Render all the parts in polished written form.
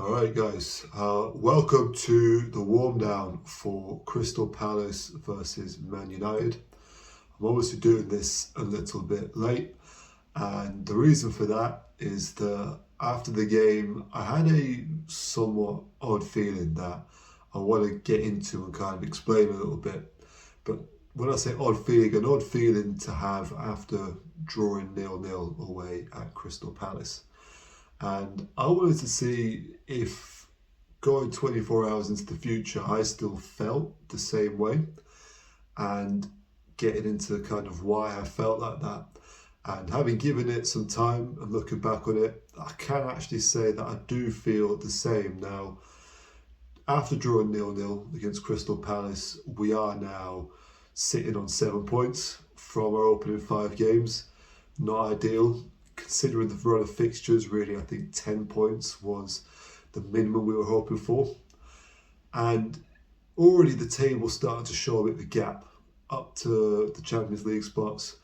All right, guys. Welcome to the warm down for Crystal Palace versus Man United. I'm obviously doing this a little bit late, and the reason for that is that after the game, I had a somewhat odd feeling that I want to get into and kind of explain a little bit. But when I say odd feeling, an odd feeling to have after drawing 0-0 away at Crystal Palace. And I wanted to see if going 24 hours into the future, I still felt the same way, and getting into kind of why I felt like that. And having given it some time and looking back on it, I can actually say that I do feel the same now. After drawing 0-0 against Crystal Palace, we are now sitting on 7 points from our opening 5 games. Not ideal. Considering the run of fixtures, really, I think 10 points was the minimum we were hoping for. And already the table started to show a bit of a gap up to the Champions League spots.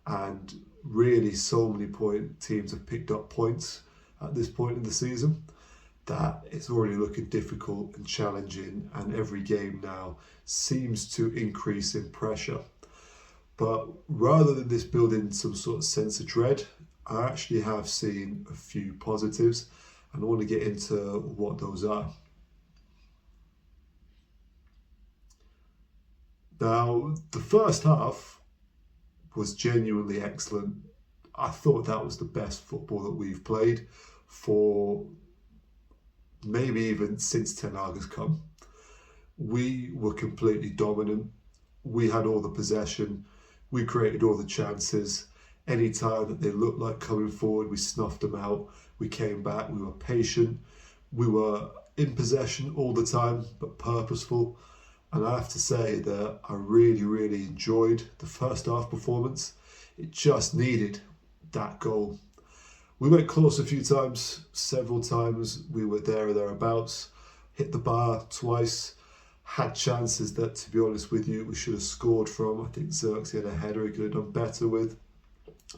And really, so many teams have picked up points at this point in the season that it's already looking difficult and challenging. And every game now seems to increase in pressure. But rather than this building some sort of sense of dread, I actually have seen a few positives, and I want to get into what those are. Now, the first half was genuinely excellent. I thought that was the best football that we've played for maybe even since Ten Hag has come. We were completely dominant. We had all the possession. We created all the chances. Any time that they looked like coming forward, we snuffed them out. We came back. We were patient. We were in possession all the time, but purposeful. And I have to say that I really, really enjoyed the first half performance. It just needed that goal. We went close a few times, several times. We were there or thereabouts. Hit the bar twice. Had chances that, to be honest with you, we should have scored from. I think Xerxes had a header he could have done better with.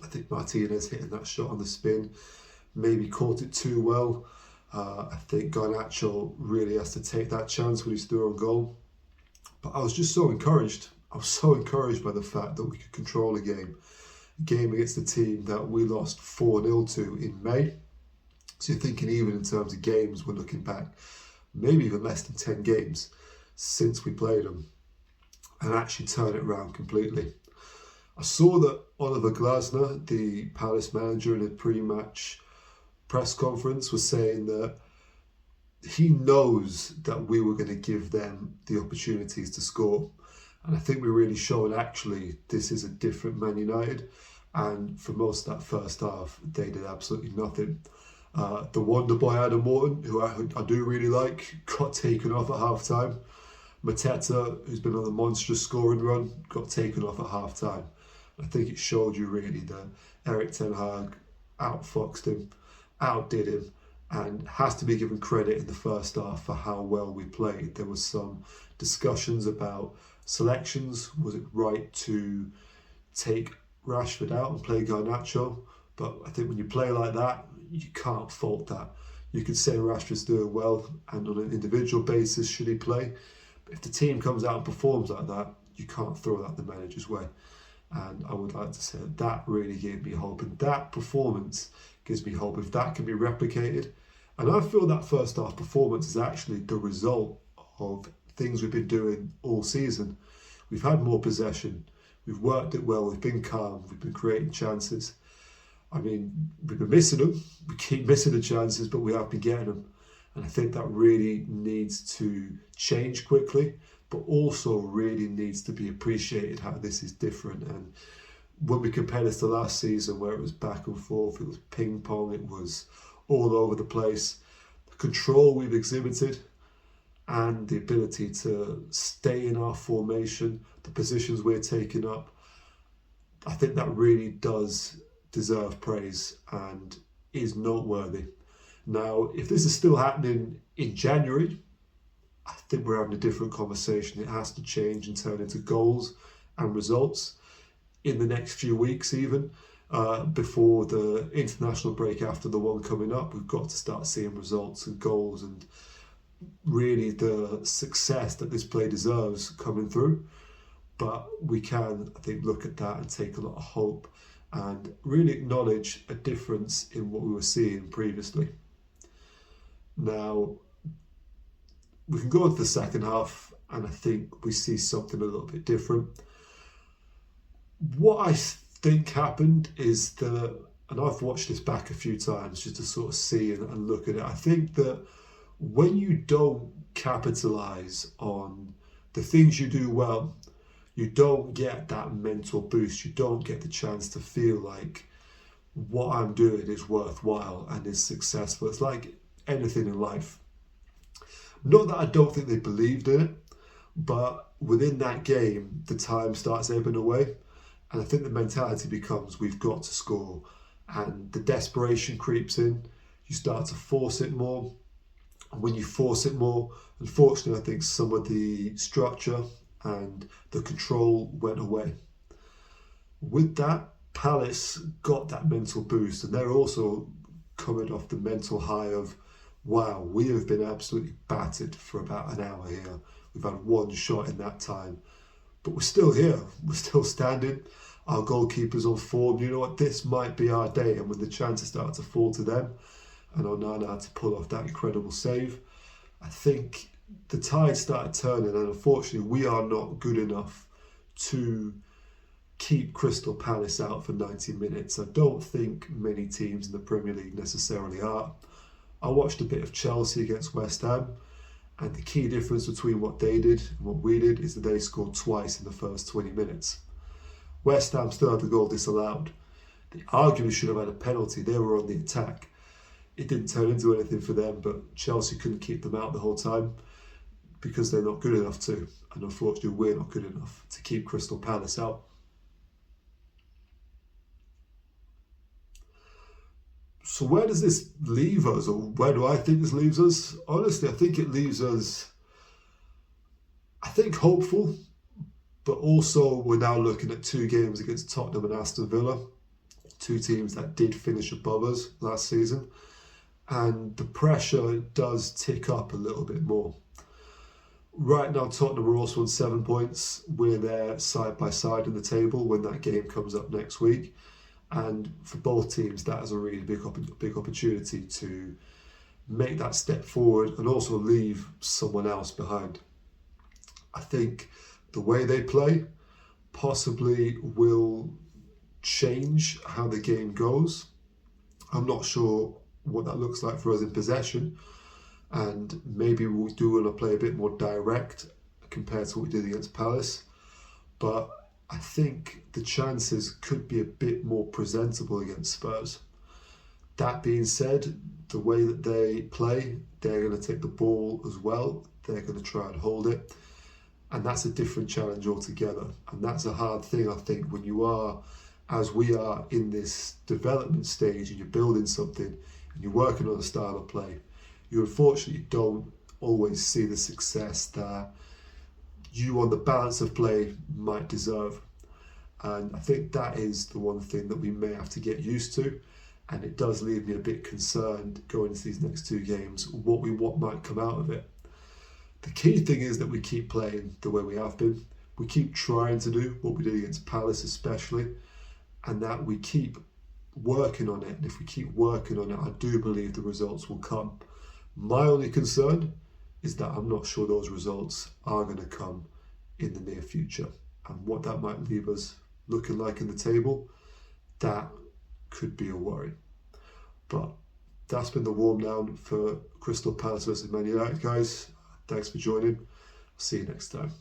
I think Martinez hitting that shot on the spin maybe caught it too well. I think Garnacho really has to take that chance when he's through on goal. But I was just so encouraged. I was so encouraged by the fact that we could control a game against a team that we lost 4-0 to in May. So you're thinking, even in terms of games, we're looking back maybe even less than 10 games since we played them, and actually turn it around completely. I saw that Oliver Glasner, the Palace manager, in a pre-match press conference was saying that he knows that we were going to give them the opportunities to score. And I think we really showed actually this is a different Man United. And for most of that first half, they did absolutely nothing. The wonder boy Adam Morton, who I do really like, got taken off at half-time. Mateta, who's been on a monstrous scoring run, got taken off at half-time. I think it showed you really that Erik Ten Hag outfoxed him, outdid him, and has to be given credit in the first half for how well we played. There was some discussions about selections. Was it right to take Rashford out and play Garnacho? But I think when you play like that, you can't fault that. You could say Rashford's doing well, and on an individual basis, should he play? But if the team comes out and performs like that, you can't throw that the manager's way. And I would like to say that really gave me hope, and that performance gives me hope if that can be replicated. And I feel that first half performance is actually the result of things we've been doing all season. We've had more possession, we've worked it well, we've been calm, we've been creating chances. I mean, we've been missing them, we keep missing the chances, but we have been getting them. And I think that really needs to change quickly, but also really needs to be appreciated how this is different. And when we compare this to last season, where it was back and forth, it was ping pong, it was all over the place, the control we've exhibited and the ability to stay in our formation, the positions we're taking up, I think that really does deserve praise and is noteworthy. Now, if this is still happening in January, I think we're having a different conversation. It has to change and turn into goals and results in the next few weeks even. before the international break after the one coming up. We've got to start seeing results and goals and really the success that this play deserves coming through. But we can, I think, look at that and take a lot of hope and really acknowledge a difference in what we were seeing previously. Now, we can go into the second half and I think we see something a little bit different. What I think happened is that, and I've watched this back a few times just to sort of see and look at it, I think that when you don't capitalise on the things you do well, you don't get that mental boost. You don't get the chance to feel like what I'm doing is worthwhile and is successful. It's like anything in life. Not that I don't think they believed in it, but within that game, the time starts ebbing away. And I think the mentality becomes we've got to score. And the desperation creeps in. You start to force it more. And when you force it more, unfortunately, I think some of the structure and the control went away. With that, Palace got that mental boost, and they're also coming off the mental high of, wow, we have been absolutely battered for about an hour here. We've had one shot in that time, but we're still here. We're still standing. Our goalkeeper's on form. You know what? This might be our day. And when the chances start to fall to them, and Onana had to pull off that incredible save, I think the tide started turning, and unfortunately we are not good enough to keep Crystal Palace out for 90 minutes. I don't think many teams in the Premier League necessarily are. I watched a bit of Chelsea against West Ham, and the key difference between what they did and what we did is that they scored twice in the first 20 minutes. West Ham still had the goal disallowed. They arguably should have had a penalty. They were on the attack. It didn't turn into anything for them, but Chelsea couldn't keep them out the whole time because they're not good enough to. And unfortunately, we're not good enough to keep Crystal Palace out. So where does this leave us, or where do I think this leaves us? Honestly, I think it leaves us, I think, hopeful, but also we're now looking at 2 games against Tottenham and Aston Villa, 2 teams that did finish above us last season, and the pressure does tick up a little bit more. Right now, Tottenham are also on 7 points. We're there side by side in the table when that game comes up next week. And for both teams, that is a really big opportunity to make that step forward and also leave someone else behind. I think the way they play possibly will change how the game goes. I'm not sure what that looks like for us in possession, and maybe we do want to play a bit more direct compared to what we did against Palace, but I think the chances could be a bit more presentable against Spurs. That being said, the way that they play, they're going to take the ball as well. They're going to try and hold it. And that's a different challenge altogether. And that's a hard thing, I think, when you are, as we are, in this development stage and you're building something and you're working on a style of play. You unfortunately don't always see the success that you on the balance of play might deserve. And I think that is the one thing that we may have to get used to. And it does leave me a bit concerned going into these next 2 games, what might come out of it. The key thing is that we keep playing the way we have been. We keep trying to do what we did against Palace especially, and that we keep working on it. And if we keep working on it, I do believe the results will come. My only concern is that I'm not sure those results are going to come in the near future. And what that might leave us looking like in the table, that could be a worry. But that's been the warm down for Crystal Palace versus Man United, guys. Thanks for joining. See you next time.